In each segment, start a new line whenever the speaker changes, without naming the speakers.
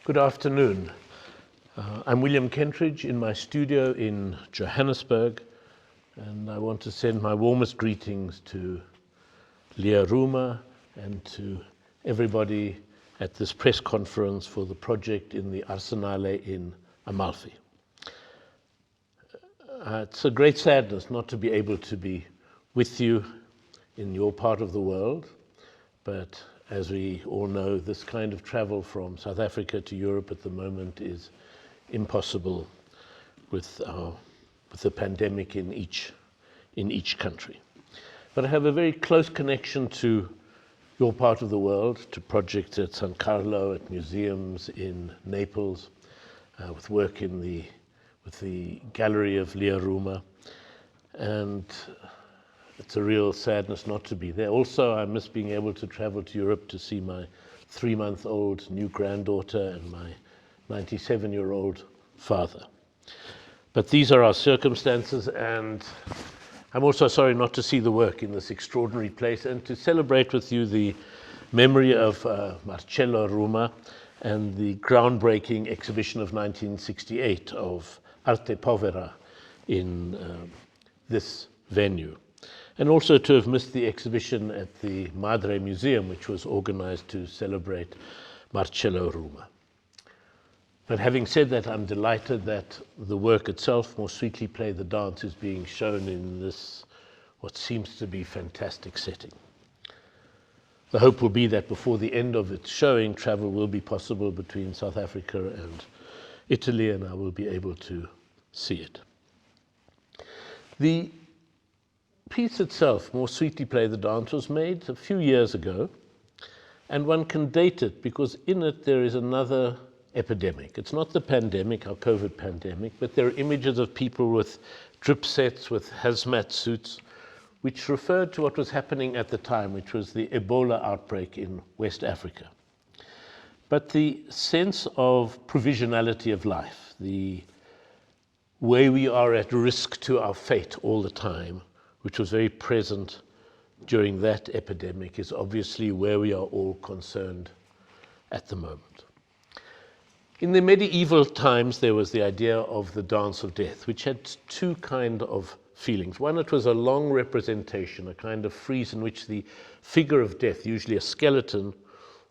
Good afternoon. I'm William Kentridge in my studio in Johannesburg, and I want to send my warmest greetings to Lia Rumma and to everybody at this press conference for the project in the Arsenale in Amalfi. It's a great sadness not to be able to be with you in your part of the world, but as we all know, this kind of travel from South Africa to Europe at the moment is impossible with the pandemic in each country. But I have a very close connection to your part of the world, to projects at San Carlo, at museums in Naples, with work with the gallery of Lia Rumma, and it's a real sadness not to be there. Also, I miss being able to travel to Europe to see my 3-month-old new granddaughter and my 97-year-old father. But these are our circumstances, and I'm also sorry not to see the work in this extraordinary place and to celebrate with you the memory of Marcello Rumma and the groundbreaking exhibition of 1968 of Arte Povera in this venue. And also to have missed the exhibition at the Madre Museum, which was organized to celebrate Marcello Rumma. But having said that, I'm delighted that the work itself, More Sweetly Play the Dance, is being shown in this, what seems to be fantastic setting. The hope will be that before the end of its showing, travel will be possible between South Africa and Italy, and I will be able to see it. The piece itself, More Sweetly Play the Dance, was made a few years ago, and one can date it because in it there is another epidemic. It's not the pandemic, our COVID pandemic, but there are images of people with drip sets, with hazmat suits, which referred to what was happening at the time, which was the Ebola outbreak in West Africa. But the sense of provisionality of life, the way we are at risk to our fate all the time, which was very present during that epidemic, is obviously where we are all concerned at the moment. In the medieval times, there was the idea of the dance of death, which had two kinds of feelings. One, it was a long representation, a kind of frieze in which the figure of death, usually a skeleton,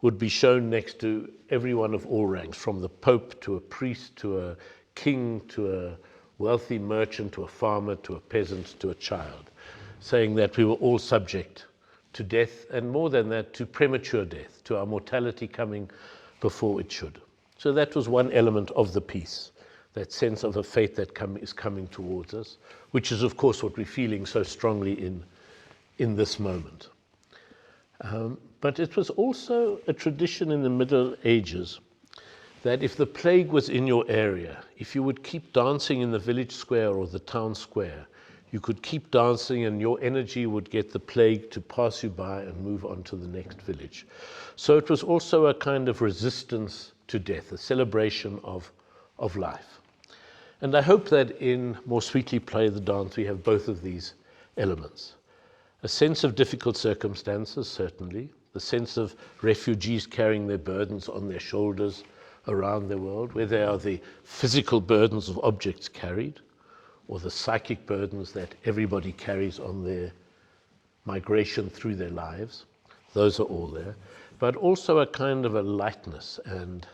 would be shown next to everyone of all ranks, from the Pope to a priest, to a king, to a wealthy merchant, to a farmer, to a peasant, to a child, saying that we were all subject to death, and more than that, to premature death, to our mortality coming before it should. So that was one element of the piece, that sense of a fate that is coming towards us, which is, of course, what we're feeling so strongly in this moment. But it was also a tradition in the Middle Ages that if the plague was in your area, if you would keep dancing in the village square or the town square, you could keep dancing and your energy would get the plague to pass you by and move on to the next village. So it was also a kind of resistance to death, a celebration of life. And I hope that in More Sweetly Play the Dance we have both of these elements. A sense of difficult circumstances, certainly, the sense of refugees carrying their burdens on their shoulders around the world, where they are the physical burdens of objects carried, or the psychic burdens that everybody carries on their migration through their lives. Those are all there. But also a kind of a lightness and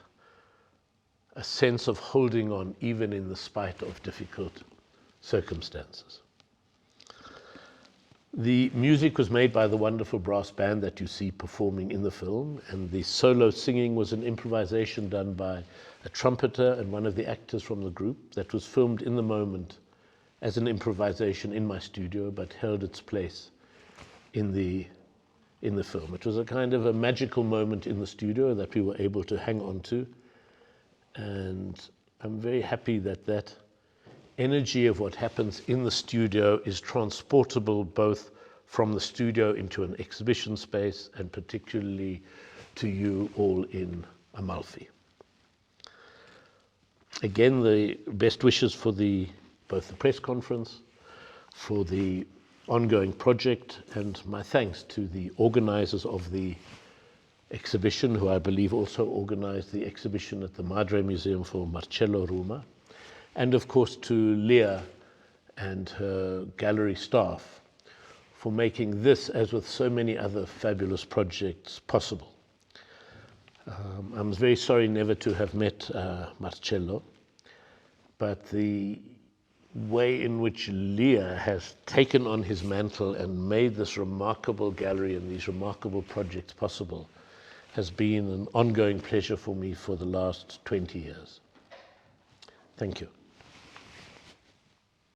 a sense of holding on even in the spite of difficult circumstances. The music was made by the wonderful brass band that you see performing in the film, and the solo singing was an improvisation done by a trumpeter and one of the actors from the group that was filmed in the moment as an improvisation in my studio, but held its place in the film. It was a kind of a magical moment in the studio that we were able to hang on to, and I'm very happy that that energy of what happens in the studio is transportable both from the studio into an exhibition space and particularly to you all in Amalfi. Again, the best wishes for both the press conference, for the ongoing project, and my thanks to the organizers of the exhibition, who I believe also organized the exhibition at the Madre Museum for Marcello Rumma, and of course to Lia and her gallery staff for making this, as with so many other fabulous projects, possible. I'm very sorry never to have met Marcello, but the way in which Lia has taken on his mantle and made this remarkable gallery and these remarkable projects possible has been an ongoing pleasure for me for the last 20 years. Thank you.